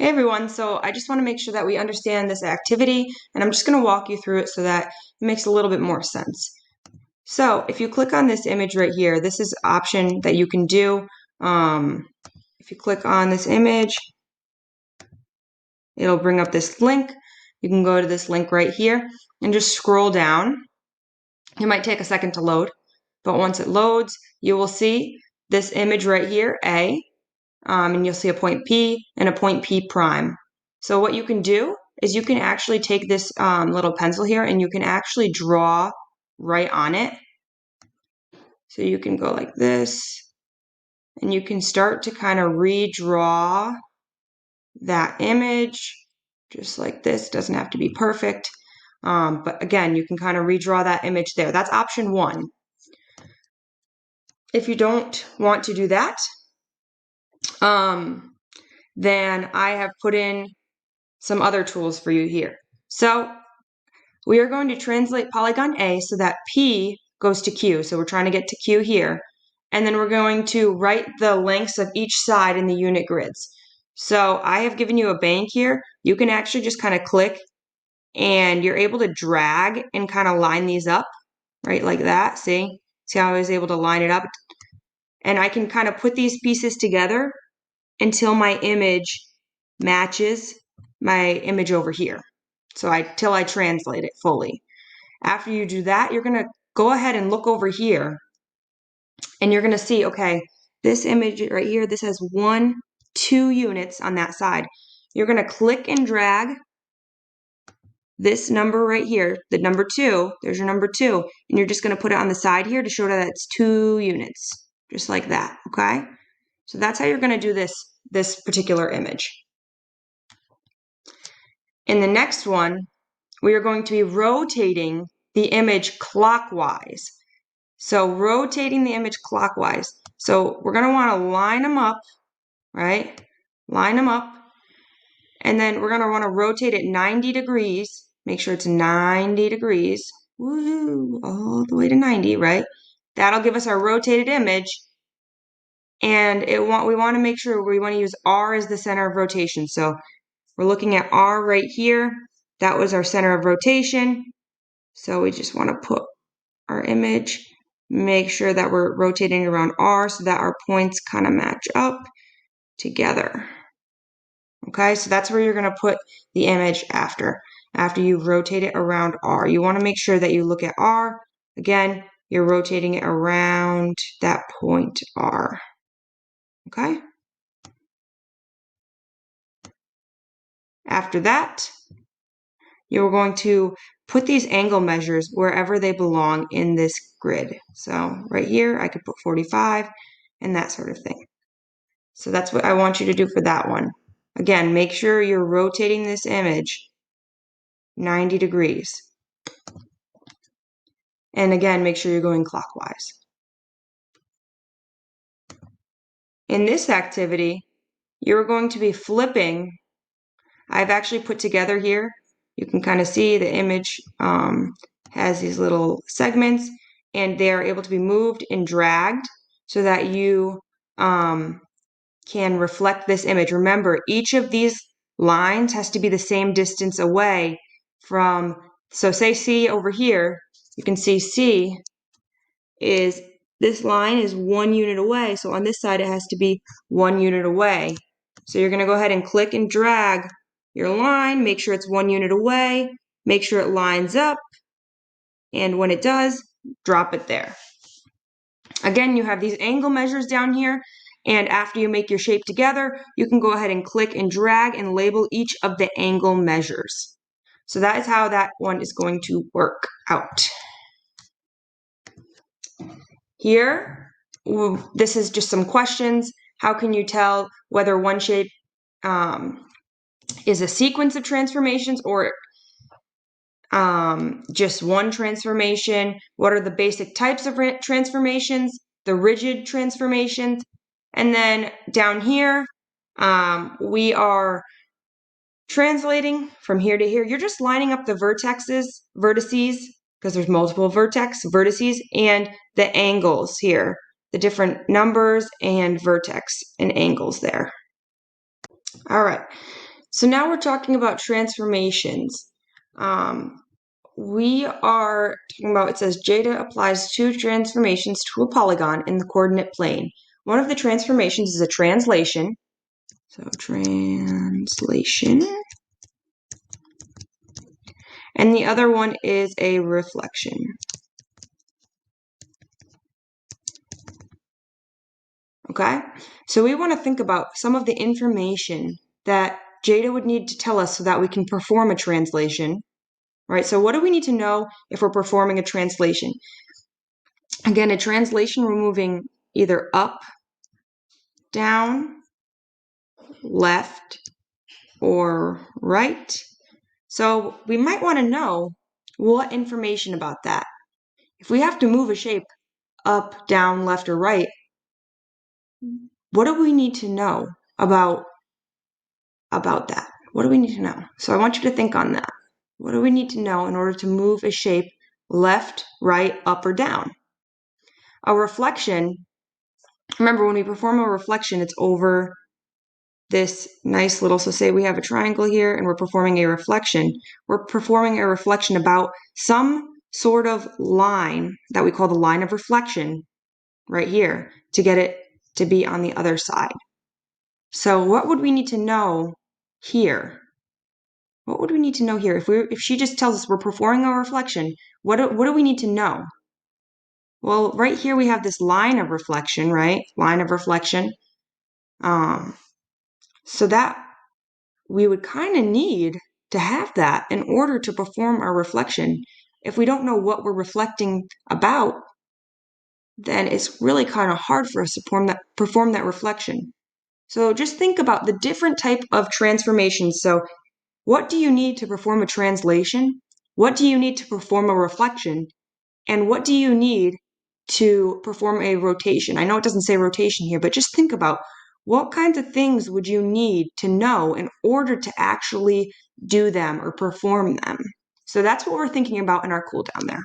Hey everyone, so I just want to make sure that we understand this activity, and I'm just going to walk you through it so that it makes a little bit more sense. So if you click on this image right here, this is an option that you can do. If you click on this image, it'll bring up this link. You can go to this link right here and just scroll down. It might take a second to load, but once it loads, you will see this image right here, A, and you'll see a point P and a point P prime. So what you can do is you can actually take this little pencil here and you can actually draw right on it. So you can go like this and you can start to kind of redraw that image just like this. It doesn't have to be perfect. But again, you can kind of redraw that image there. That's option one. If you don't want to do that, then I have put in some other tools for you here. So we are going to translate polygon A so that P goes to Q. So we're trying to get to Q here. And then we're going to write the lengths of each side in the unit grids. So I have given you a bank here. You can actually just kind of click and you're able to drag and kind of line these up, right? Like that. See how I was able to line it up? And I can kind of put these pieces together until my image matches my image over here. So till I translate it fully. After you do that, you're going to go ahead and look over here and you're going to see, okay, this image right here, this has 2 units on that side. You're going to click and drag this number right here, the number 2, there's your number 2, and you're just going to put it on the side here to show that it's 2 units, just like that, okay? So that's how you're going to do this particular image. In the next one, we are going to be rotating the image clockwise. So rotating the image clockwise. So we're going to want to line them up, right? Line them up. And then we're going to want to rotate it 90 degrees. Make sure it's 90 degrees. Woohoo! All the way to 90, right? That'll give us our rotated image. And we want to make sure we want to use R as the center of rotation. So we're looking at R right here. That was our center of rotation. So we just want to put our image, make sure that we're rotating around R so that our points kind of match up together. Okay, so that's where you're going to put the image after you rotate it around R. You want to make sure that you look at R. Again, you're rotating it around that point R. Okay? After that, you're going to put these angle measures wherever they belong in this grid. So right here, I could put 45 and that sort of thing. So that's what I want you to do for that one. Again, make sure you're rotating this image 90 degrees. And again, make sure you're going clockwise. In this activity, you're going to be flipping. I've actually put together here, you can kind of see the image has these little segments and they are able to be moved and dragged so that you can reflect this image. Remember, each of these lines has to be the same distance away from, so say C over here, you can see C is, this line is 1 unit away, so on this side it has to be 1 unit away. So you're going to go ahead and click and drag your line, make sure it's 1 unit away, make sure it lines up, and when it does, drop it there. Again, you have these angle measures down here, and after you make your shape together, you can go ahead and click and drag and label each of the angle measures. So that is how that one is going to work out. Here, this is just some questions. How can you tell whether one shape is a sequence of transformations or just one transformation? What are the basic types of transformations? The rigid transformations? And then down here, we are translating from here to here. You're just lining up the vertices, because there's multiple vertices, and the angles here, the different numbers and vertex and angles there. All right, So now we're talking about transformations. We are talking about, it says Jada applies two transformations to a polygon in the coordinate plane. One of the transformations is a translation. So translation. And the other one is a reflection. Okay? So we want to think about some of the information that Jada would need to tell us so that we can perform a translation. Right? So what do we need to know if we're performing a translation? Again, a translation, we're moving either up, down, left, or right. So we might want to know what information about that. If we have to move a shape up, down, left, or right, what do we need to know about that? What do we need to know? So I want you to think on that. What do we need to know in order to move a shape left, right, up, or down? A reflection, remember when we perform a reflection, it's over this nice little, so say we have a triangle here and we're performing a reflection. We're performing a reflection about some sort of line that we call the line of reflection right here to get it to be on the other side. So what would we need to know here? What would we need to know here? If she just tells us we're performing a reflection, what do we need to know? Well, right here we have this line of reflection, right? Line of reflection. So that we would kind of need to have that in order to perform our reflection. If we don't know what we're reflecting about, then it's really kind of hard for us to perform that reflection. So just think about the different type of transformations. So what do you need to perform a translation? What do you need to perform a reflection? And what do you need to perform a rotation? I know it doesn't say rotation here, but just think about what kinds of things would you need to know in order to actually do them or perform them. So that's what we're thinking about in our cool down there.